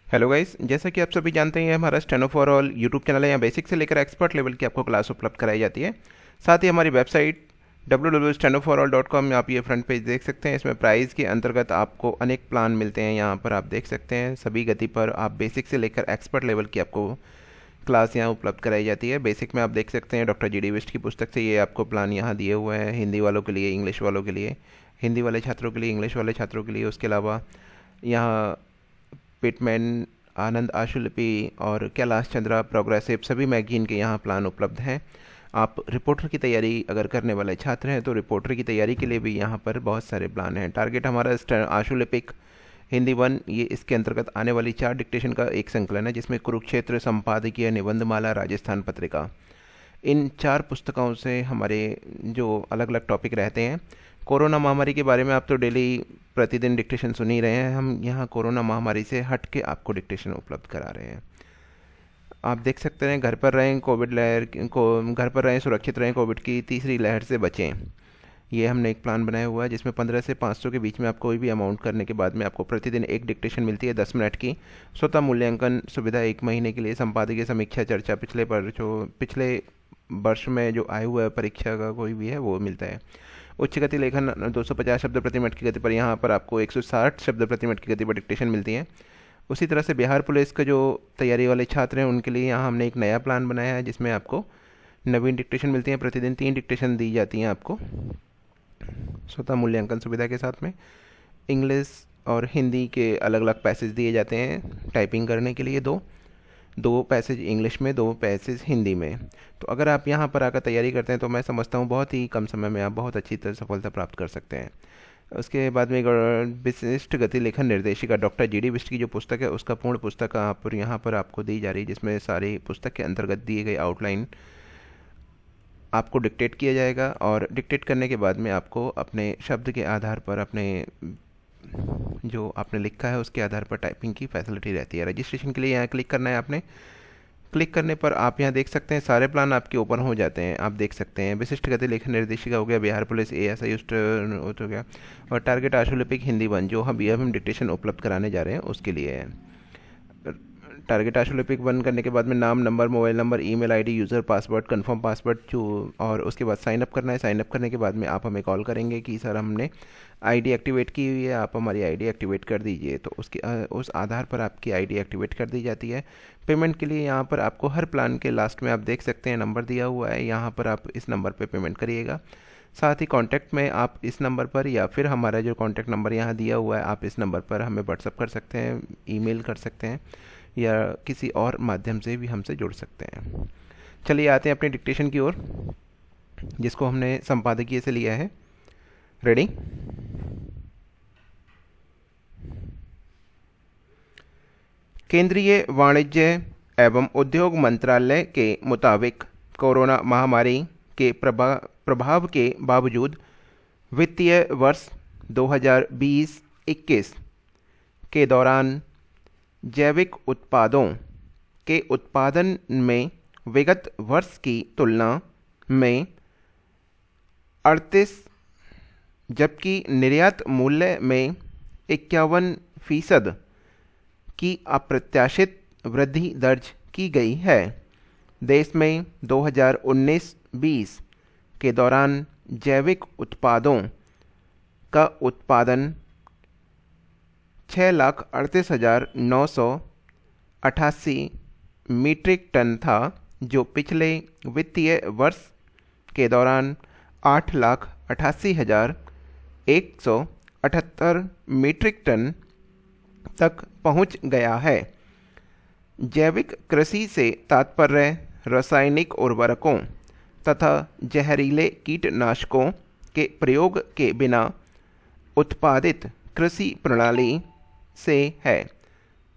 Hello guys, जैसा कि आप सभी जानते हैं, हमारा steno for all YouTube channel है। यहाँ बेसिक से लेकर एक्सपर्ट लेवल की आपको क्लास उपलब्ध कराई जाती है। साथ ही हमारी वेबसाइट www.stenoforall.com में आप ये फ्रंट पेज देख सकते हैं। इसमें प्राइस के अंतर्गत आपको अनेक प्लान मिलते हैं। यहाँ पर आप देख सकते हैं सभी गति पर आप बेसिक से लेकर एक्सपर्ट लेवल की आपको क्लास यहाँ उपलब्ध कराई जाती है। बेसिक में आप देख सकते हैं डॉक्टर जी.डी. विस्ट की पुस्तक से ये आपको प्लान यहाँ दिए हुए हैं, हिंदी वालों के लिए, इंग्लिश वालों के लिए, हिंदी वाले छात्रों के लिए, इंग्लिश वाले छात्रों के लिए। उसके अलावा यहाँ पिटमैन, आनंद आशुलिपि और कैलाश चंद्रा, प्रोग्रेसिव, सभी मैगजीन के यहाँ प्लान उपलब्ध हैं। आप रिपोर्टर की तैयारी अगर करने वाले छात्र हैं तो रिपोर्टर की तैयारी के लिए भी यहाँ पर बहुत सारे प्लान हैं। टारगेट हमारा आशुलिपिक हिंदी 1, ये इसके अंतर्गत आने वाली 4 डिक्टेशन का एक संकलन है, जिसमें कुरुक्षेत्र, संपादकीय, निबंधमाला, राजस्थान पत्रिका, इन 4 पुस्तकों से हमारे जो अलग अलग टॉपिक रहते हैं। कोरोना महामारी के बारे में आप तो डेली प्रतिदिन डिक्टेशन सुन ही रहे हैं। हम यहाँ कोरोना महामारी से हट के आपको डिक्टेशन उपलब्ध करा रहे हैं। आप देख सकते हैं, घर पर रहें, कोविड लहर को घर पर रहें, सुरक्षित रहें, कोविड की तीसरी लहर से बचें। ये हमने एक प्लान बनाया हुआ है जिसमें 15 से 500 के बीच में आप कोई भी अमाउंट करने के बाद में आपको प्रतिदिन एक डिक्टेशन मिलती है 10 मिनट की। स्वतः मूल्यांकन सुविधा 1 महीने के लिए, संपादकीय समीक्षा चर्चा, पिछले वर्ष में जो आए हुए परीक्षा का कोई भी है वो मिलता है। उच्च गति लेखन 250 शब्द प्रति मिनट की गति पर यहाँ पर आपको 160 शब्द प्रति मिनट की गति पर डिक्टेशन मिलती है। उसी तरह से बिहार पुलिस का जो तैयारी वाले छात्र हैं उनके लिए यहाँ हमने एक नया प्लान बनाया है जिसमें आपको नवीन डिक्टेशन मिलती हैं। प्रतिदिन 3 डिक्टेशन दी जाती हैं आपको स्वतः मूल्यांकन सुविधा के साथ में। इंग्लिश और हिंदी के अलग अलग पैसेज दिए जाते हैं टाइपिंग करने के लिए, दो पैसेज इंग्लिश में, 2 पैसेज हिंदी में। तो अगर आप यहाँ पर आकर तैयारी करते हैं तो मैं समझता हूँ बहुत ही कम समय में आप बहुत अच्छी तरह सफलता प्राप्त कर सकते हैं। उसके बाद में विशिष्ट गति लेखन निर्देशिका डॉक्टर जी.डी. विस्ट की जो पुस्तक है उसका पूर्ण पुस्तक यहाँ पर आपको दी जा रही है, जिसमें सारी पुस्तक के अंतर्गत दिए गए आउटलाइन आपको डिक्टेट किया जाएगा और डिक्टेट करने के बाद में आपको अपने शब्द के आधार पर, अपने जो आपने लिखा है उसके आधार पर टाइपिंग की फैसिलिटी रहती है। रजिस्ट्रेशन के लिए यहाँ क्लिक करना है आपने। क्लिक करने पर आप यहाँ देख सकते हैं सारे प्लान आपके ओपन हो जाते हैं। आप देख सकते हैं विशिष्ट गति लेखन निर्देशिका हो गया, बिहार पुलिस ASI हो गया, और टारगेट आशुलिपिक हिंदी 1 जो हम डिक्टेशन उपलब्ध कराने जा रहे हैं उसके लिए है। टारगेट आशुलिपिक 1 करने के बाद में नाम, number, mobile number, email ID, user password, confirm password और उसके बाद साइन अप करना है। साइन अप करने के बाद में आप हमें कॉल करेंगे कि सर हमने आईडी एक्टिवेट की हुई है, आप हमारी आईडी एक्टिवेट कर दीजिए। तो उस आधार पर आपकी आईडी एक्टिवेट कर दी जाती है। पेमेंट के लिए यहाँ पर आपको हर प्लान के लास्ट में आप देख सकते हैं नंबर दिया हुआ है, यहाँ पर आप इस नंबर पर पेमेंट करिएगा। साथ ही कॉन्टैक्ट में आप इस नंबर पर या फिर हमारा जो कॉन्टैक्ट नंबर यहाँ दिया हुआ है आप इस नंबर पर हमें व्हाट्सअप कर सकते हैं, ईमेल कर सकते हैं या किसी और माध्यम से भी हमसे जुड़ सकते हैं। चलिए आते हैं अपनी डिक्टेशन की ओर, जिसको हमने संपादकीय से लिया है। रेडी? केंद्रीय वाणिज्य एवं उद्योग मंत्रालय के मुताबिक कोरोना महामारी के प्रभाव के बावजूद वित्तीय वर्ष 2020-21 के दौरान जैविक उत्पादों के उत्पादन में विगत वर्ष की तुलना में 38, जबकि निर्यात मूल्य में 51% की अप्रत्याशित वृद्धि दर्ज की गई है। देश में 2019-20 के दौरान जैविक उत्पादों का उत्पादन 6,38,988 मीट्रिक टन था, जो पिछले वित्तीय वर्ष के दौरान 8,88,178 मीट्रिक टन तक पहुंच गया है। जैविक कृषि से तात्पर्य रासायनिक उर्वरकों तथा जहरीले कीटनाशकों के प्रयोग के बिना उत्पादित कृषि प्रणाली से है।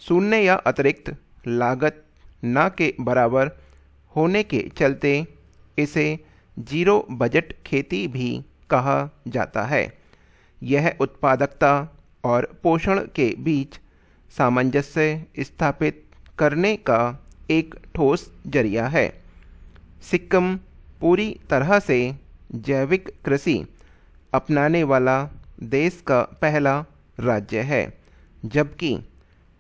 शून्य या अतिरिक्त लागत न के बराबर होने के चलते इसे जीरो बजट खेती भी कहा जाता है। यह उत्पादकता और पोषण के बीच सामंजस्य स्थापित करने का एक ठोस जरिया है। सिक्किम पूरी तरह से जैविक कृषि अपनाने वाला देश का पहला राज्य है, जबकि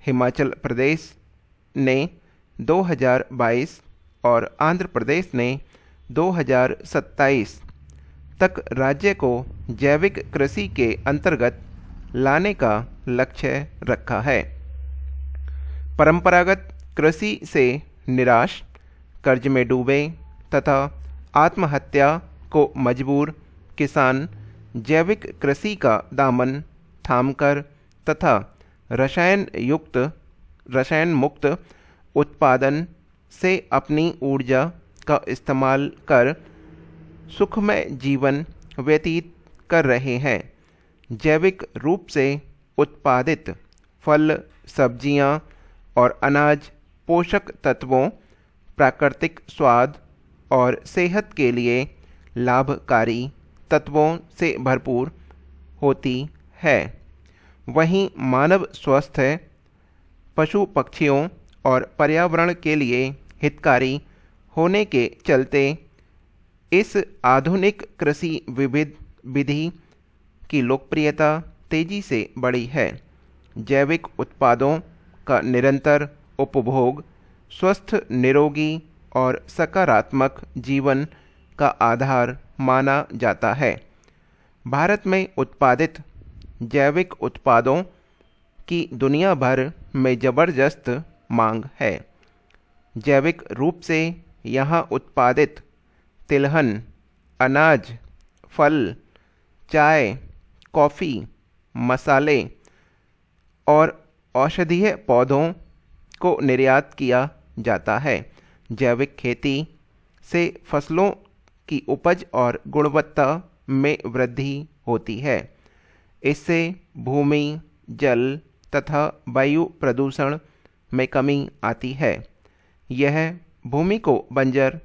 हिमाचल प्रदेश ने 2022 और आंध्र प्रदेश ने 2027 तक राज्य को जैविक कृषि के अंतर्गत लाने का लक्ष्य रखा है। परंपरागत कृषि से निराश, कर्ज में डूबे तथा आत्महत्या को मजबूर किसान जैविक कृषि का दामन थामकर तथा रसायन मुक्त उत्पादन से अपनी ऊर्जा का इस्तेमाल कर सुखमय जीवन व्यतीत कर रहे हैं। जैविक रूप से उत्पादित फल, सब्जियां और अनाज पोषक तत्वों, प्राकृतिक स्वाद और सेहत के लिए लाभकारी तत्वों से भरपूर होती है। वहीं मानव स्वास्थ्य, पशु पक्षियों और पर्यावरण के लिए हितकारी होने के चलते इस आधुनिक कृषि विधि की लोकप्रियता तेजी से बढ़ी है। जैविक उत्पादों का निरंतर उपभोग स्वस्थ, निरोगी और सकारात्मक जीवन का आधार माना जाता है। भारत में उत्पादित जैविक उत्पादों की दुनिया भर में जबरदस्त मांग है। जैविक रूप से यहाँ उत्पादित तिलहन, अनाज, फल, चाय, कॉफ़ी, मसाले और औषधीय पौधों को निर्यात किया जाता है। जैविक खेती से फसलों की उपज और गुणवत्ता में वृद्धि होती है। इससे भूमि, जल तथा वायु प्रदूषण में कमी आती है। यह भूमि को बंजर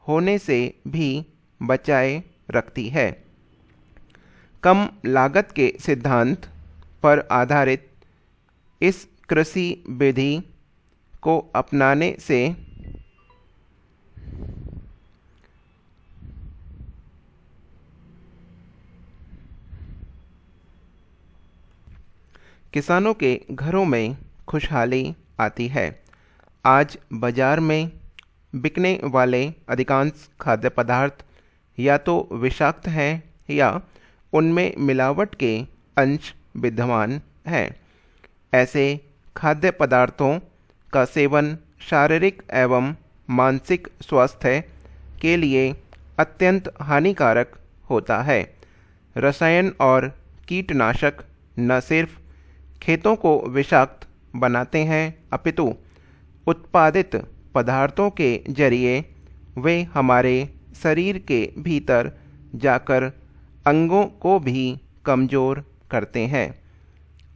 होने से भी बचाए रखती है। कम लागत के सिद्धांत पर आधारित इस कृषि विधि को अपनाने से किसानों के घरों में खुशहाली आती है। आज बाजार में बिकने वाले अधिकांश खाद्य पदार्थ या तो विषाक्त हैं या उनमें मिलावट के अंश विद्यमान हैं। ऐसे खाद्य पदार्थों का सेवन शारीरिक एवं मानसिक स्वास्थ्य के लिए अत्यंत हानिकारक होता है। रसायन और कीटनाशक न सिर्फ खेतों को विषाक्त बनाते हैं अपितु उत्पादित पदार्थों के जरिए वे हमारे शरीर के भीतर जाकर अंगों को भी कमज़ोर करते हैं।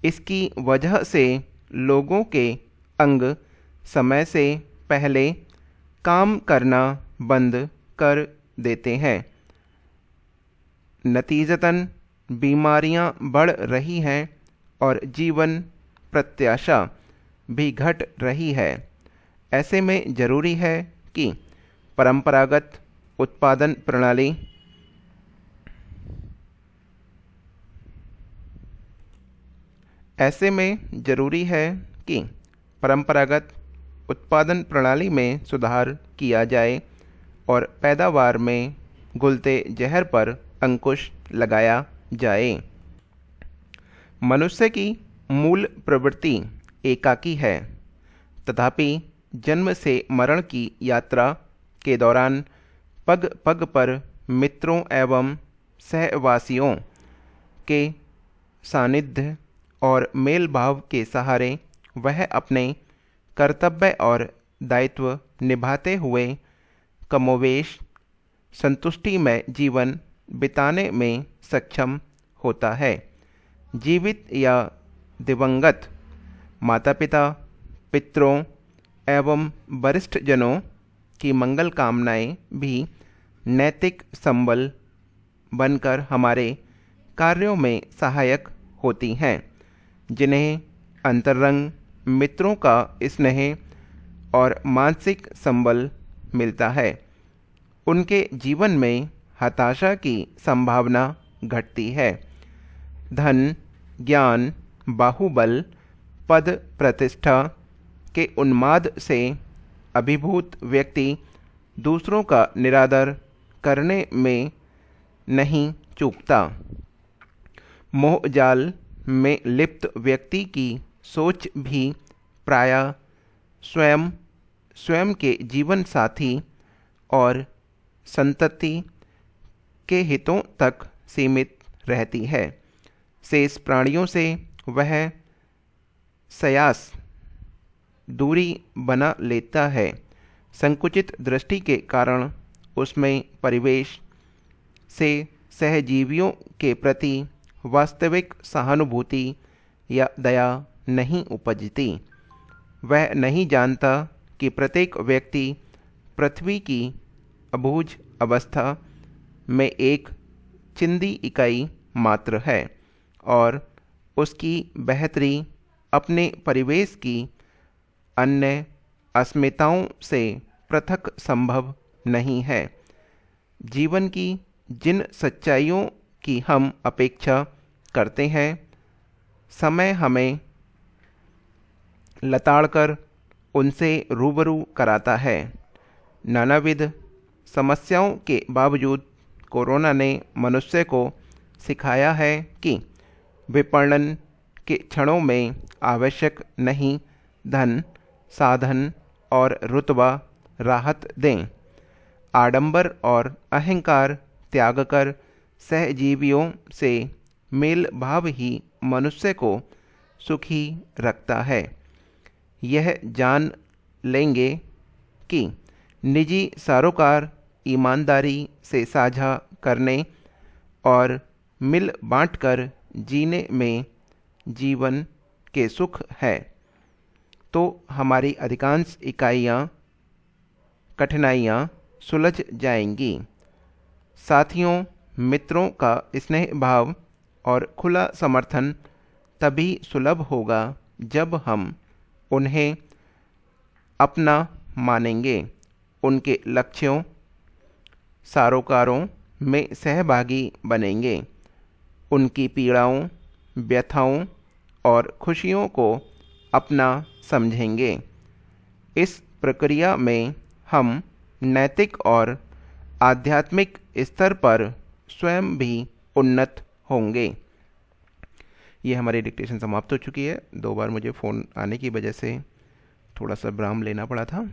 इसकी वजह से लोगों के अंग समय से पहले काम करना बंद कर देते हैं। नतीजतन बीमारियां बढ़ रही हैं और जीवन प्रत्याशा भी घट रही है। ऐसे में जरूरी है कि परंपरागत उत्पादन प्रणाली में सुधार किया जाए और पैदावार में घुलते जहर पर अंकुश लगाया जाए। मनुष्य की मूल प्रवृत्ति एकाकी है, तथापि जन्म से मरण की यात्रा के दौरान पग पग पर मित्रों एवं सहवासियों के सानिध्य और मेल भाव के सहारे वह अपने कर्तव्य और दायित्व निभाते हुए कमोवेश संतुष्टि में जीवन बिताने में सक्षम होता है। जीवित या दिवंगत माता पिता, पितरों एवं वरिष्ठ जनों की मंगल कामनाएं भी नैतिक संबल बनकर हमारे कार्यों में सहायक होती हैं, जिन्हें अंतरंग मित्रों का स्नेह और मानसिक संबल मिलता है। उनके जीवन में हताशा की संभावना घटती है। धन, ज्ञान, बाहुबल, पद प्रतिष्ठा के उन्माद से अभिभूत व्यक्ति दूसरों का निरादर करने में नहीं चूकता। मोहजाल में लिप्त व्यक्ति की सोच भी प्रायः स्वयं के जीवन साथी और संतति के हितों तक सीमित रहती है। शेष प्राणियों से वह सयास दूरी बना लेता है। संकुचित दृष्टि के कारण उसमें परिवेश से सहजीवियों के प्रति वास्तविक सहानुभूति या दया नहीं उपजती। वह नहीं जानता कि प्रत्येक व्यक्ति पृथ्वी की अबूझ अवस्था में एक चिंदी इकाई मात्र है और उसकी बेहतरी अपने परिवेश की अन्य अस्मिताओं से पृथक संभव नहीं है। जीवन की जिन सच्चाइयों की हम अपेक्षा करते हैं, समय हमें लताड़कर उनसे रूबरू कराता है। नानाविध समस्याओं के बावजूद कोरोना ने मनुष्य को सिखाया है कि विपणन के क्षणों में आवश्यक नहीं धन, साधन और रुतबा राहत दें। आडंबर और अहंकार त्याग कर सहजीवियों से मेल भाव ही मनुष्य को सुखी रखता है। यह जान लेंगे कि निजी सरोकार ईमानदारी से साझा करने और मिल बांटकर जीने में जीवन के सुख है, तो हमारी अधिकांश कठिनाइयाँ सुलझ जाएंगी। साथियों, मित्रों का स्नेह भाव और खुला समर्थन तभी सुलभ होगा जब हम उन्हें अपना मानेंगे, उनके लक्ष्यों सरोकारों में सहभागी बनेंगे, उनकी पीड़ाओं, व्यथाओं और खुशियों को अपना समझेंगे। इस प्रक्रिया में हम नैतिक और आध्यात्मिक स्तर पर स्वयं भी उन्नत होंगे। ये हमारी डिक्टेशन समाप्त हो चुकी है। 2 बार मुझे फ़ोन आने की वजह से थोड़ा सा विराम लेना पड़ा था।